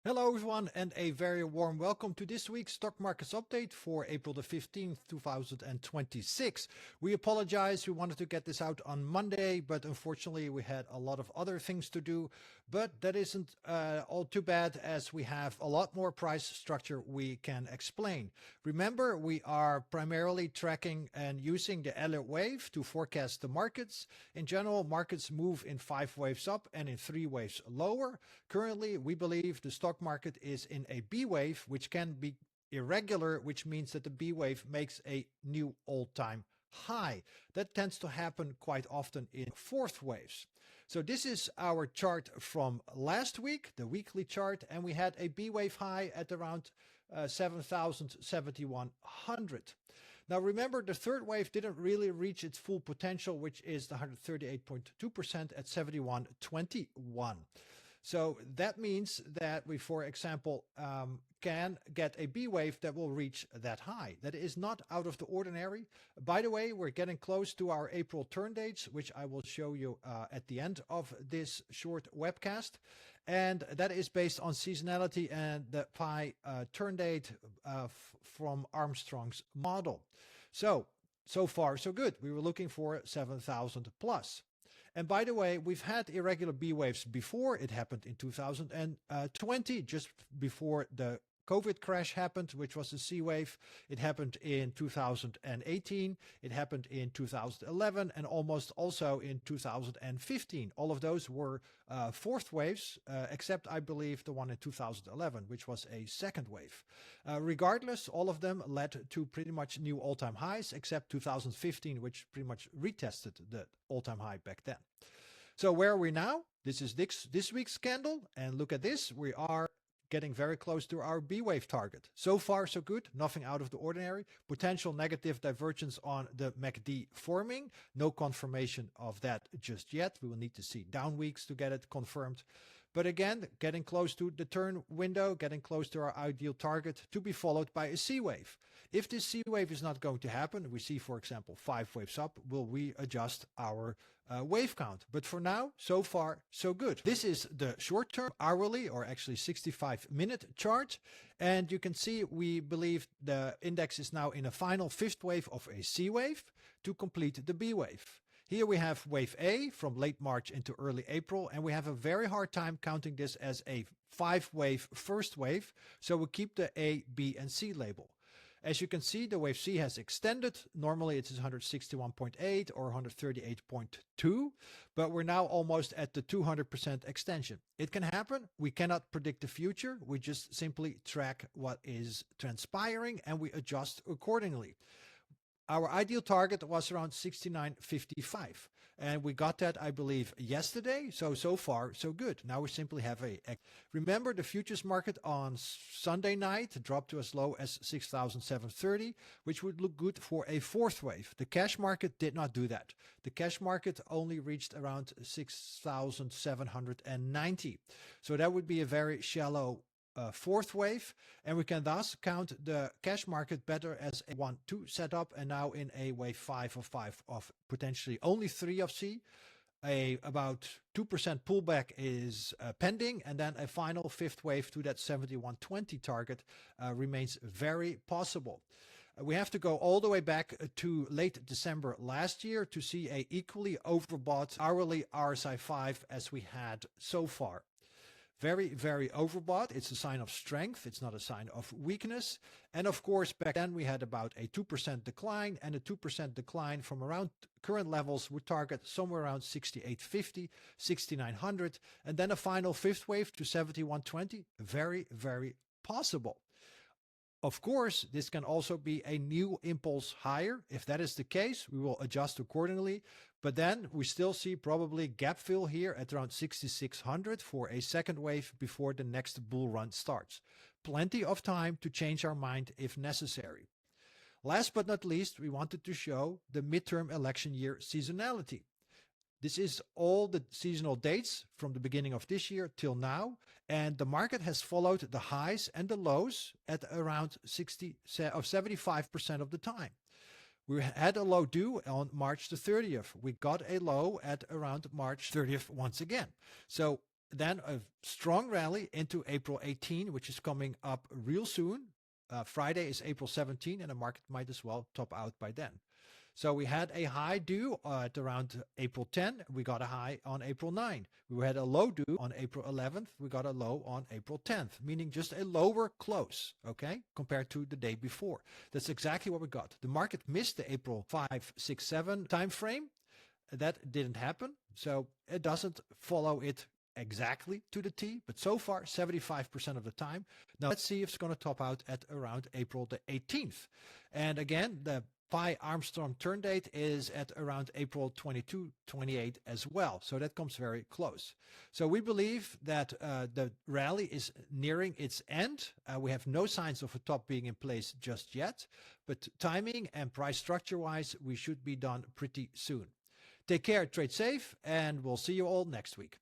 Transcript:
Hello everyone and a very warm welcome to this week's stock markets update for April the 15th, 2026. We apologize, we wanted to get this out on Monday, but unfortunately we had a lot of other things to do. But that isn't all too bad, as we have a lot more price structure we can explain. Remember, we are primarily tracking and using the Elliott wave to forecast the markets. In general, markets move in 5 waves up and in 3 waves lower. Currently, we believe the stock market is in a B wave, which can be irregular, which means that the B wave makes a new all-time high. That tends to happen quite often in 4th waves. So this is our chart from last week, the weekly chart, and we had a B wave high at around 7,100. Now remember, the 3rd wave didn't really reach its full potential, which is the 138.2% at 71.21. So that means that we, for example, can get a B wave that will reach that high. That is not out of the ordinary. By the way, we're getting close to our April turn dates, which I will show you at the end of this short webcast. And that is based on seasonality and the pi turn date from Armstrong's model. So far, so good. We were looking for 7,000 plus. And by the way, we've had irregular B waves before. It happened in 2020, just before the COVID crash happened, which was a C wave. It happened in 2018. It happened in 2011 and almost also in 2015. All of those were 4th waves, except I believe the one in 2011, which was a 2nd wave. Regardless, all of them led to pretty much new all-time highs, except 2015, which pretty much retested the all-time high back then. So where are we now? This is this week's candle, and look at this. We are getting very close to our B wave target. So far, so good. Nothing out of the ordinary. Potential negative divergence on the MACD forming. No confirmation of that just yet. We will need to see down weeks to get it confirmed. But again, getting close to the turn window, getting close to our ideal target, to be followed by a C wave. If this C wave is not going to happen, we see, for example, 5 waves up, will we adjust our wave count? But for now, so far, so good. This is the short-term hourly, or actually 65-minute chart. And you can see we believe the index is now in a final 5th wave of a C wave to complete the B wave. Here we have wave A from late March into early April, and we have a very hard time counting this as a 5-wave first wave, so we keep the A, B, and C label. As you can see, the wave C has extended. Normally it is 161.8 or 138.2, but we're now almost at the 200% extension. It can happen. We cannot predict the future. We just simply track what is transpiring and we adjust accordingly. Our ideal target was around 69.55, and we got that, I believe, yesterday. So far, so good. Now we simply have remember, the futures market on Sunday night dropped to as low as 6,730, which would look good for a 4th wave. The cash market did not do that. The cash market only reached around 6,790. So that would be a very shallow 4th wave, and we can thus count the cash market better as a 1-2 setup, and now in a wave 5 of potentially only 3 of C. About 2% pullback is pending, and then a final 5th wave to that 7120 target remains very possible. We have to go all the way back to late December last year to see a equally overbought hourly RSI 5 as we had so far. Very, very overbought. It's a sign of strength. It's not a sign of weakness. And of course, back then we had about a 2% decline, and a 2% decline from around current levels would target somewhere around 68.50, 6900, and then a final 5th wave to 7120. Very, very possible. Of course, this can also be a new impulse higher. If that is the case, we will adjust accordingly. But then we still see probably gap fill here at around 6,600 for a 2nd wave before the next bull run starts. Plenty of time to change our mind if necessary. Last but not least, we wanted to show the midterm election year seasonality. This is all the seasonal dates from the beginning of this year till now, and the market has followed the highs and the lows at around 75% of the time. We had a low due on March the 30th. We got a low at around March 30th once again. So then a strong rally into April 18, which is coming up real soon. Friday is April 17, and the market might as well top out by then. So we had a high due at around April 10. We got a high on April 9. We had a low due on April 11th. We got a low on April 10th, meaning just a lower close, okay, compared to the day before. That's exactly what we got. The market missed the April 5, 6, 7 time frame. That didn't happen. So it doesn't follow it exactly to the T, but so far 75% of the time. Now let's see if it's going to top out at around April the 18th. And again, the Pi Armstrong turn date is at around April 22, 28 as well. So that comes very close. So we believe that the rally is nearing its end. We have no signs of a top being in place just yet, but timing and price structure wise, we should be done pretty soon. Take care, trade safe, and we'll see you all next week.